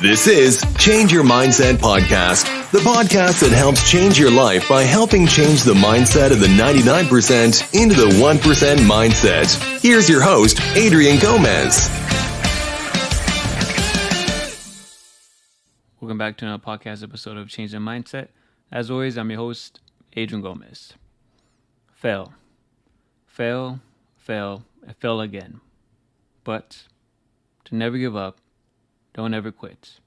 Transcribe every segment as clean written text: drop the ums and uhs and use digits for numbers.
This is Change Your Mindset Podcast, the podcast that helps change your life by helping change the mindset of the 99% into the 1% mindset. Here's your host, Adrian Gomez. Welcome back to another podcast episode of Change Your Mindset. As always, I'm your host, Adrian Gomez. Fail, and fail again. But to never give up, don't ever quit.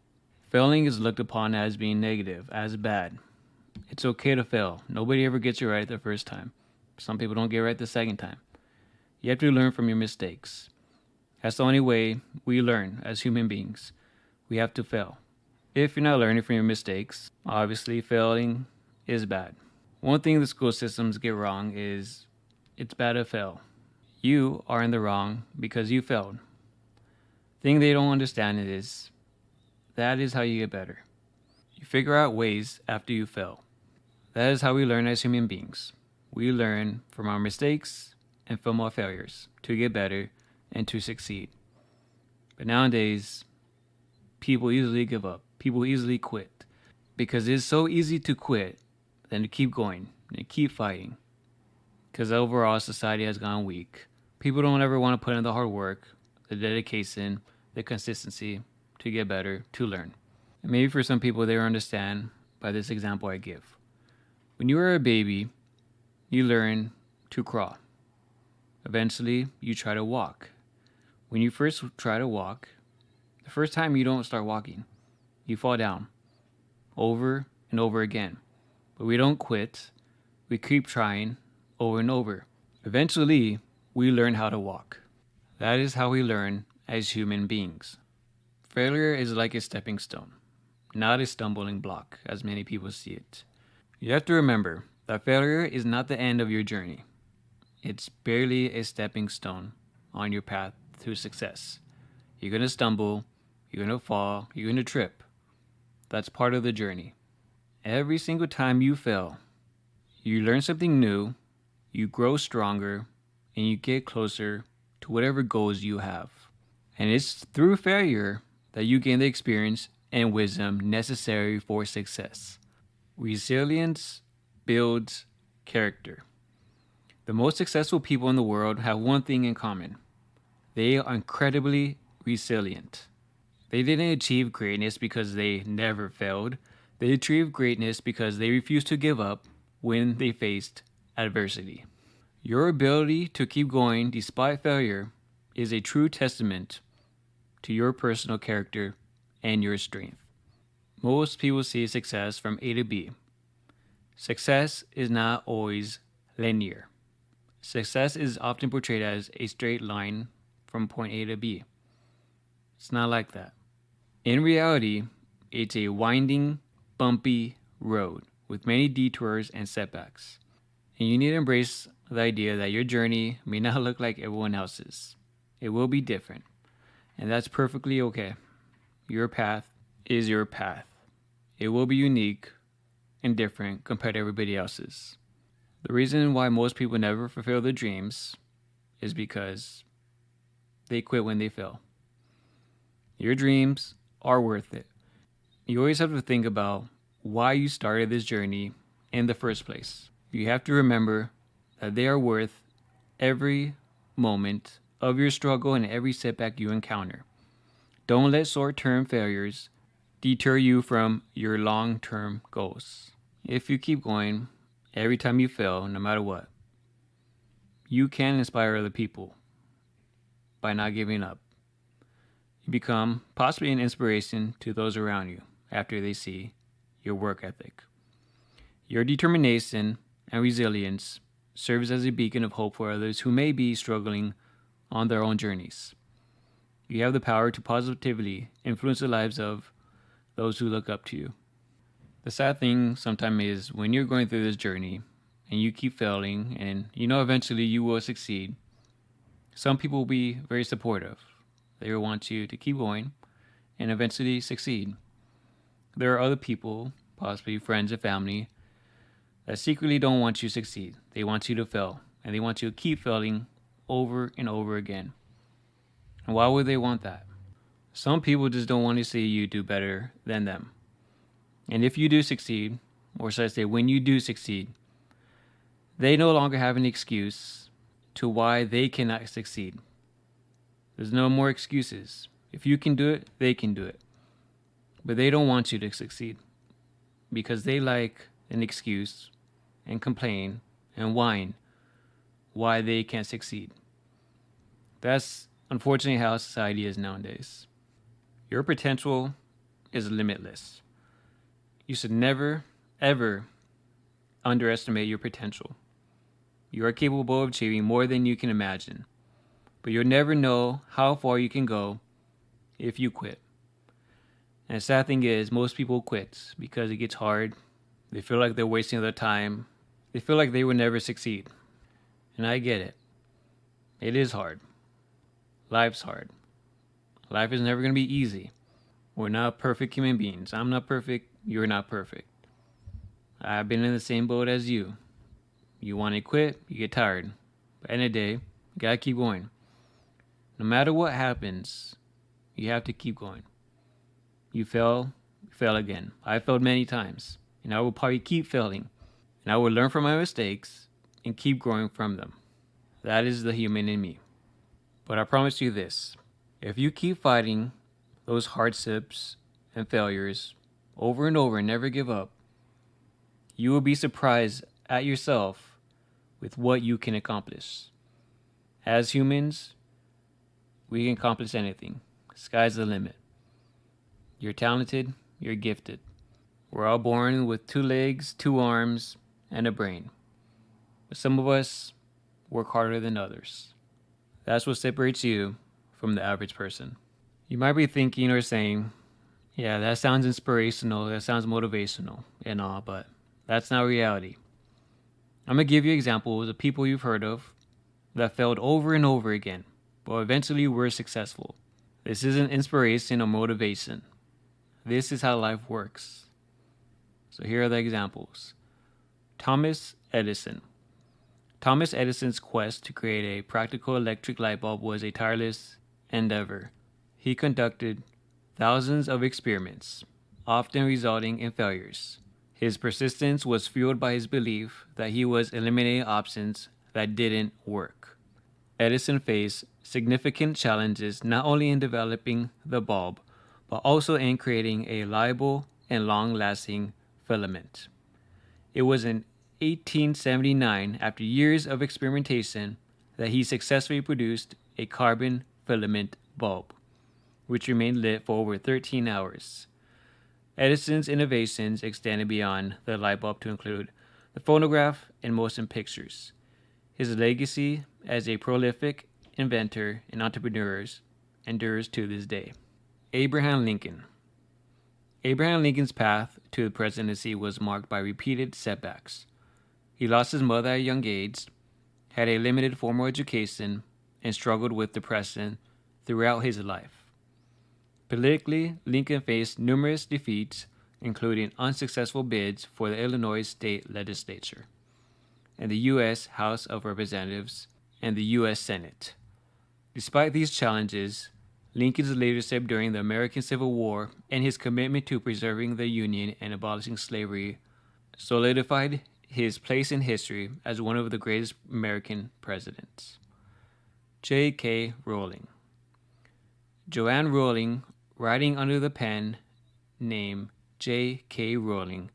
Failing is looked upon as being negative, as bad. It's okay to fail. Nobody ever gets it right the first time. Some people don't get it right the second time. You have to learn from your mistakes. That's the only way we learn as human beings. We have to fail. If you're not learning from your mistakes, obviously failing is bad. One thing the school systems get wrong is it's bad to fail. You are in the wrong because you failed. The thing they don't understand is that is how you get better. You figure out ways after you fail. That is how we learn as human beings. We learn from our mistakes and from our failures to get better and to succeed. But nowadays, people easily give up. People easily quit because it's so easy to quit than to keep going and keep fighting. Because overall, society has gone weak. People don't ever want to put in the hard work, the dedication, the consistency to get better, to learn. And maybe for some people, they will understand by this example I give. When you were a baby, you learn to crawl. Eventually, you try to walk. When you first try to walk, the first time you don't start walking. You fall down over and over again. But we don't quit. We keep trying over and over. Eventually, we learn how to walk. That is how we learn as human beings. Failure is like a stepping stone, not a stumbling block, as many people see it. You have to remember that failure is not the end of your journey. It's barely a stepping stone on your path to success. You're going to stumble, you're going to fall, you're going to trip. That's part of the journey. Every single time you fail, you learn something new, you grow stronger, and you get closer to whatever goals you have. And it's through failure that you gain the experience and wisdom necessary for success. Resilience builds character. The most successful people in the world have one thing in common. They are incredibly resilient. They didn't achieve greatness because they never failed. They achieved greatness because they refused to give up when they faced adversity. Your ability to keep going despite failure is a true testament to your personal character and your strength. Most people see success from A to B. Success is not always linear. Success is often portrayed as a straight line from point A to B. It's not like that. In reality, it's a winding, bumpy road with many detours and setbacks. And you need to embrace the idea that your journey may not look like everyone else's. It will be different. And that's perfectly okay. Your path is your path. It will be unique and different compared to everybody else's. The reason why most people never fulfill their dreams is because they quit when they fail. Your dreams are worth it. You always have to think about why you started this journey in the first place. You have to remember that they are worth every moment of your struggle and every setback you encounter. Don't let short-term failures deter you from your long-term goals. If you keep going, every time you fail, no matter what, you can inspire other people by not giving up. You become possibly an inspiration to those around you after they see your work ethic. Your determination and resilience serves as a beacon of hope for others who may be struggling on their own journeys. You have the power to positively influence the lives of those who look up to you. The sad thing sometimes is when you're going through this journey and you keep failing and you know eventually you will succeed, some people will be very supportive. They will want you to keep going and eventually succeed. There are other people, possibly friends and family, that secretly don't want you to succeed. They want you to fail and they want you to keep failing over and over again. And why would they want that? Some people just don't want to see you do better than them. And if you do succeed, or should I say, when you do succeed, they no longer have an excuse to why they cannot succeed. There's no more excuses. If you can do it, they can do it. But they don't want you to succeed because they like an excuse and complain and whine why they can't succeed. That's unfortunately how society is nowadays. Your potential is limitless. You should never, ever underestimate your potential. You are capable of achieving more than you can imagine, but you'll never know how far you can go if you quit. And the sad thing is, most people quit because it gets hard. They feel like they're wasting their time. They feel like they will never succeed. And I get it. It is hard. Life's hard. Life is never going to be easy. We're not perfect human beings. I'm not perfect. You're not perfect. I've been in the same boat as you. You want to quit, you get tired. But at the end of the day, you got to keep going. No matter what happens, you have to keep going. You fail again. I failed many times, and I will probably keep failing. And I will learn from my mistakes and keep growing from them. That is the human in me. But I promise you this. If you keep fighting those hardships and failures over and over and never give up, you will be surprised at yourself with what you can accomplish. As humans, we can accomplish anything. Sky's the limit. You're talented, you're gifted. We're all born with 2 legs, 2 arms, and a brain. But some of us work harder than others. That's what separates you from the average person. You might be thinking or saying, yeah, that sounds inspirational, that sounds motivational and all, but that's not reality. I'm going to give you examples of people you've heard of that failed over and over again, but eventually were successful. This isn't inspiration or motivation. This is how life works. So here are the examples. Thomas Edison. Thomas Edison's quest to create a practical electric light bulb was a tireless endeavor. He conducted thousands of experiments, often resulting in failures. His persistence was fueled by his belief that he was eliminating options that didn't work. Edison faced significant challenges not only in developing the bulb, but also in creating a reliable and long-lasting filament. It was in 1879, after years of experimentation, that he successfully produced a carbon filament bulb, which remained lit for over 13 hours. Edison's innovations extended beyond the light bulb to include the phonograph and motion pictures. His legacy as a prolific inventor and entrepreneur endures to this day. Abraham Lincoln. Abraham Lincoln's path to the presidency was marked by repeated setbacks. He lost his mother at a young age, had a limited formal education, and struggled with depression throughout his life. Politically, Lincoln faced numerous defeats, including unsuccessful bids for the Illinois state legislature, and the U.S. House of Representatives, and the U.S. Senate. Despite these challenges, Lincoln's leadership during the American Civil War and his commitment to preserving the Union and abolishing slavery solidified his place in history as one of the greatest American presidents. J.K. Rowling. Joanne Rowling, writing under the pen name J.K. Rowling,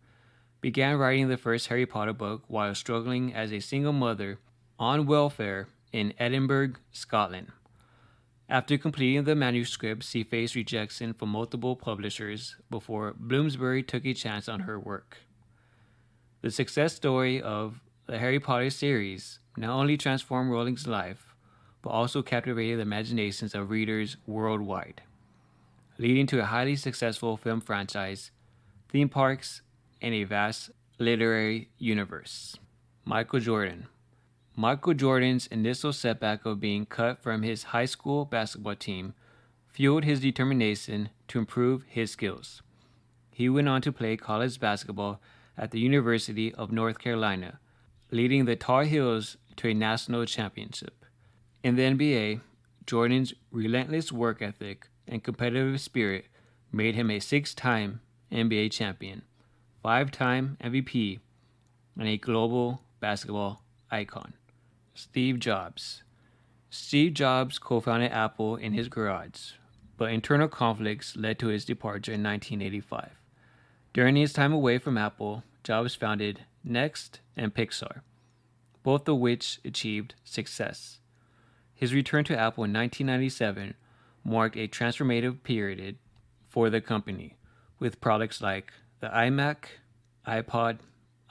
began writing the first Harry Potter book while struggling as a single mother on welfare in Edinburgh, Scotland. After completing the manuscript, she faced rejection from multiple publishers before Bloomsbury took a chance on her work. The success story of the Harry Potter series not only transformed Rowling's life, but also captivated the imaginations of readers worldwide, leading to a highly successful film franchise, theme parks, and a vast literary universe. Michael Jordan. Michael Jordan's initial setback of being cut from his high school basketball team fueled his determination to improve his skills. He went on to play college basketball at the University of North Carolina, leading the Tar Heels to a national championship. In the NBA, Jordan's relentless work ethic and competitive spirit made him a 6-time NBA champion, 5-time MVP, and a global basketball icon. Steve Jobs. Steve Jobs co-founded Apple in his garage, but internal conflicts led to his departure in 1985. During his time away from Apple, Jobs founded Next and Pixar, both of which achieved success. His return to Apple in 1997 marked a transformative period for the company, with products like the iMac, iPod,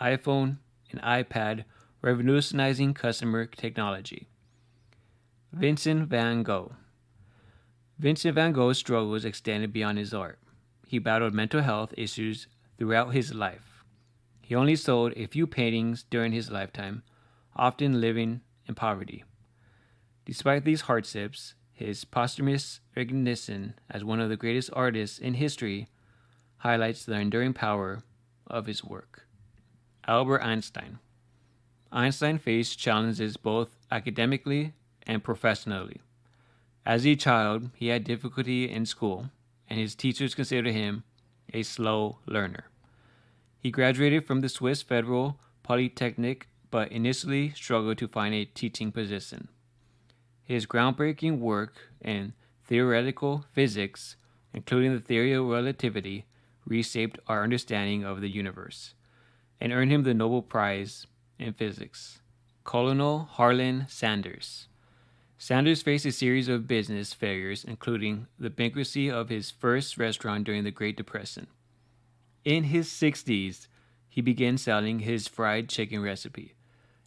iPhone, and iPad revolutionizing customer technology. Vincent van Gogh. Vincent van Gogh's struggles extended beyond his art. He battled mental health issues throughout his life. He only sold a few paintings during his lifetime, often living in poverty. Despite these hardships, his posthumous recognition as one of the greatest artists in history highlights the enduring power of his work. Albert Einstein. Einstein faced challenges both academically and professionally. As a child, he had difficulty in school, and his teachers considered him a slow learner. He graduated from the Swiss Federal Polytechnic, but initially struggled to find a teaching position. His groundbreaking work in theoretical physics, including the theory of relativity, reshaped our understanding of the universe and earned him the Nobel Prize in Physics. Colonel Harlan Sanders. Sanders faced a series of business failures, including the bankruptcy of his first restaurant during the Great Depression. In his 60s, he began selling his fried chicken recipe,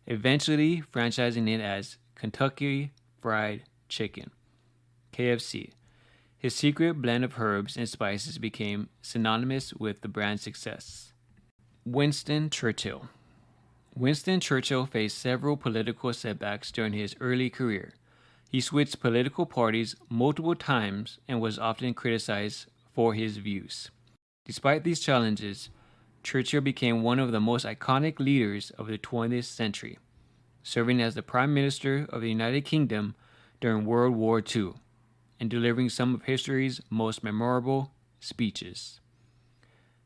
eventually franchising it as Kentucky Fried Chicken, KFC. His secret blend of herbs and spices became synonymous with the brand's success. Winston Churchill. Winston Churchill faced several political setbacks during his early career. He switched political parties multiple times and was often criticized for his views. Despite these challenges, Churchill became one of the most iconic leaders of the 20th century, serving as the Prime Minister of the United Kingdom during World War II and delivering some of history's most memorable speeches.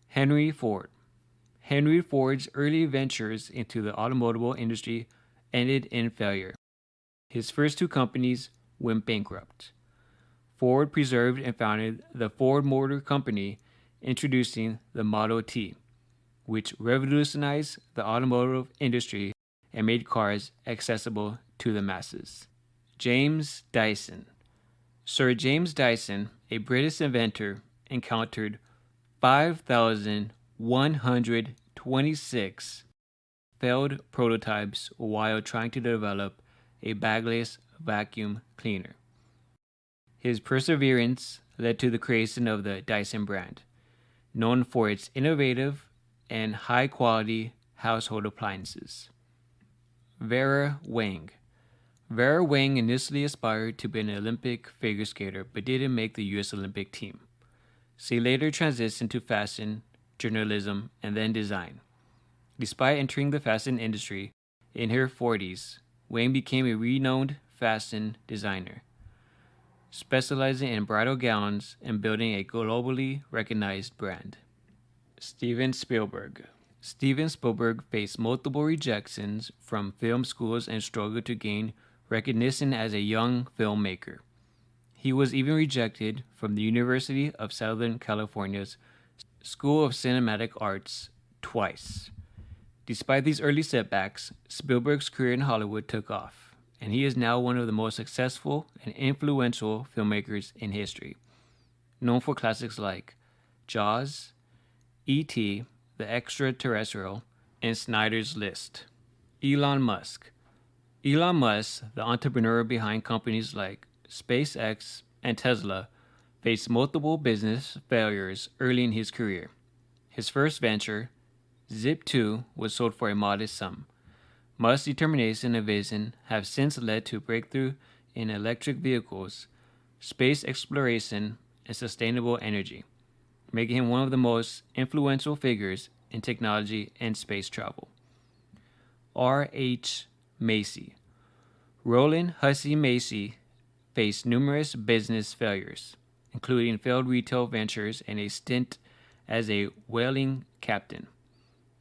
Henry Ford. Henry Ford's early ventures into the automotive industry ended in failure. His first two companies went bankrupt. Ford preserved and founded the Ford Motor Company, introducing the Model T, which revolutionized the automotive industry and made cars accessible to the masses. James Dyson. Sir James Dyson, a British inventor, encountered 5,126 failed prototypes while trying to develop a bagless vacuum cleaner. His perseverance led to the creation of the Dyson brand, known for its innovative and high-quality household appliances. Vera Wang. Vera Wang initially aspired to be an Olympic figure skater but didn't make the U.S. Olympic team. She later transitioned to fashion, journalism, and then design. Despite entering the fashion industry in her 40s, Wang became a renowned fashion designer, specializing in bridal gowns and building a globally recognized brand. Steven Spielberg. Steven Spielberg faced multiple rejections from film schools and struggled to gain recognition as a young filmmaker. He was even rejected from the University of Southern California's School of Cinematic Arts twice. Despite these early setbacks, Spielberg's career in Hollywood took off, and he is now one of the most successful and influential filmmakers in history, known for classics like Jaws, E.T., The Extraterrestrial, and Snyder's List. Elon Musk. Elon Musk, the entrepreneur behind companies like SpaceX and Tesla, faced multiple business failures early in his career. His first venture, Zip2, was sold for a modest sum. Musk's determination and vision have since led to breakthrough in electric vehicles, space exploration, and sustainable energy, making him one of the most influential figures in technology and space travel. R.H. Macy. Roland Hussey Macy faced numerous business failures, including failed retail ventures and a stint as a whaling captain.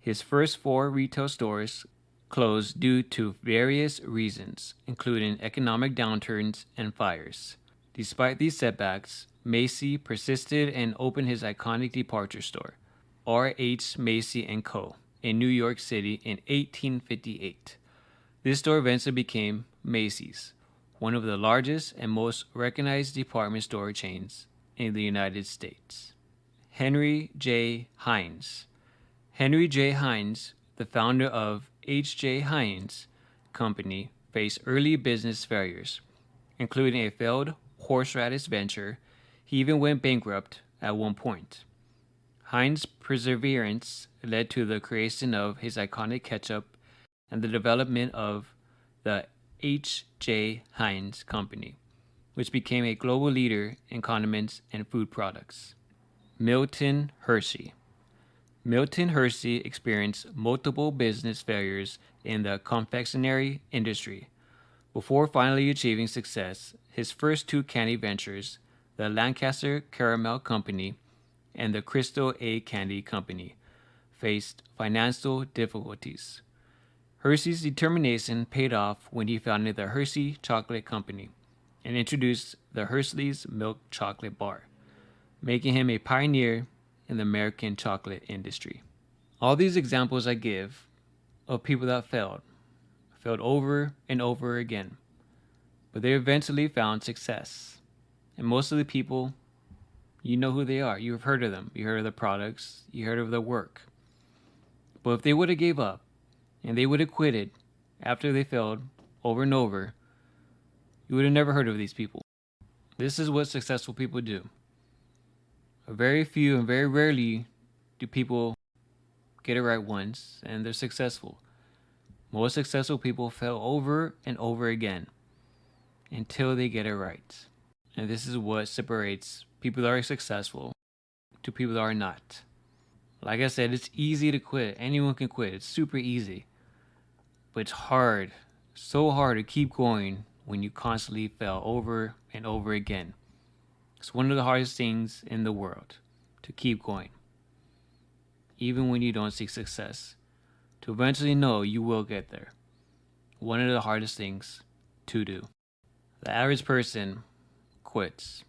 His first 4 retail stores closed due to various reasons, including economic downturns and fires. Despite these setbacks, Macy persisted and opened his iconic departure store, R.H. Macy & Co., in New York City in 1858. This store eventually became Macy's, one of the largest and most recognized department store chains in the United States. Henry J. Heinz. Henry J. Heinz, the founder of H.J. Heinz Company, faced early business failures, including a failed horseradish venture. He even went bankrupt at one point. Heinz's perseverance led to the creation of his iconic ketchup and the development of the H.J. Heinz Company, which became a global leader in condiments and food products. Milton Hershey. Milton Hershey experienced multiple business failures in the confectionery industry before finally achieving success. His first 2 candy ventures, the Lancaster Caramel Company and the Crystal A Candy Company, faced financial difficulties. Hershey's determination paid off when he founded the Hershey Chocolate Company and introduced the Hershey's Milk Chocolate Bar, making him a pioneer in the American chocolate industry. All these examples I give of people that failed over and over again, but they eventually found success. And most of the people, you know who they are. You've heard of them. You heard of the products. You heard of their work. But if they would have gave up and they would have quitted after they failed over and over, you would have never heard of these people. This is what successful people do. Very few and very rarely do people get it right once and they're successful. Most successful people fail over and over again until they get it right. And this is what separates people that are successful to people that are not. Like I said, it's easy to quit. Anyone can quit. It's super easy. But it's hard, so hard to keep going when you constantly fail over and over again. It's one of the hardest things in the world, to keep going. Even when you don't see success, to eventually know you will get there. One of the hardest things to do. The average person quits,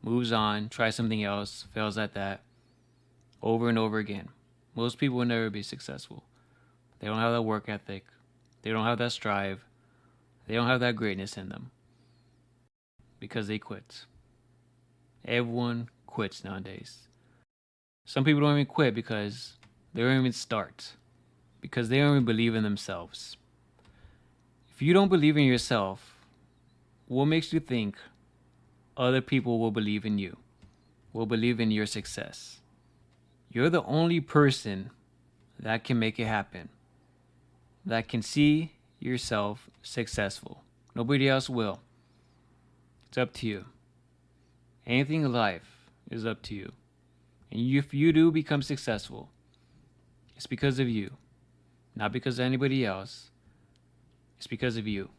moves on, tries something else, fails at that, over and over again. Most people will never be successful. They don't have that work ethic. They don't have that strive. They don't have that greatness in them. Because they quit. Everyone quits nowadays. Some people don't even quit because they don't even start. Because they don't even believe in themselves. If you don't believe in yourself, what makes you think other people will believe in you? Will believe in your success? You're the only person that can make it happen. That can see yourself successful. Nobody else will. It's up to you. Anything in life is up to you. And if you do become successful, it's because of you. Not because of anybody else. It's because of you.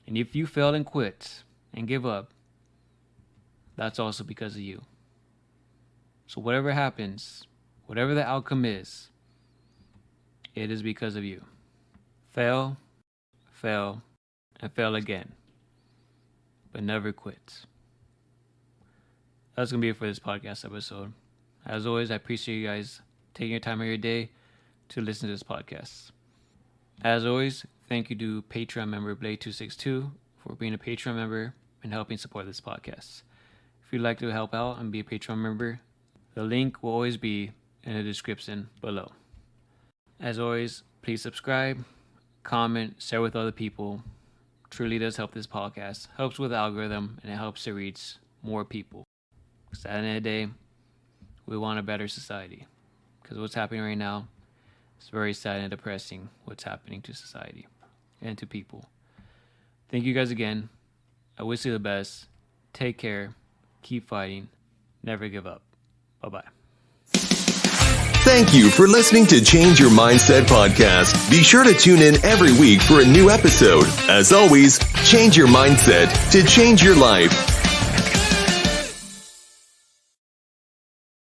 And if you fail and quit and give up, that's also because of you. So whatever happens, whatever the outcome is, it is because of you. Fail, fail, and fail again. But never quit. That's going to be it for this podcast episode. As always, I appreciate you guys taking your time of your day to listen to this podcast. As always, thank you to Patron member Blade262 for being a Patron member and helping support this podcast. If you'd like to help out and be a Patron member, the link will always be in the description below. As always, please subscribe, comment, share with other people. Truly does help this podcast. Helps with the algorithm and it helps to reach more people. Because at the end of the day, we want a better society. Because what's happening right now is very sad and depressing what's happening to society and to people. Thank you guys again. I wish you the best. Take care. Keep fighting. Never give up. Bye-bye. Thank you for listening to Change Your Mindset podcast. Be sure to tune in every week for a new episode. As always, change your mindset to change your life.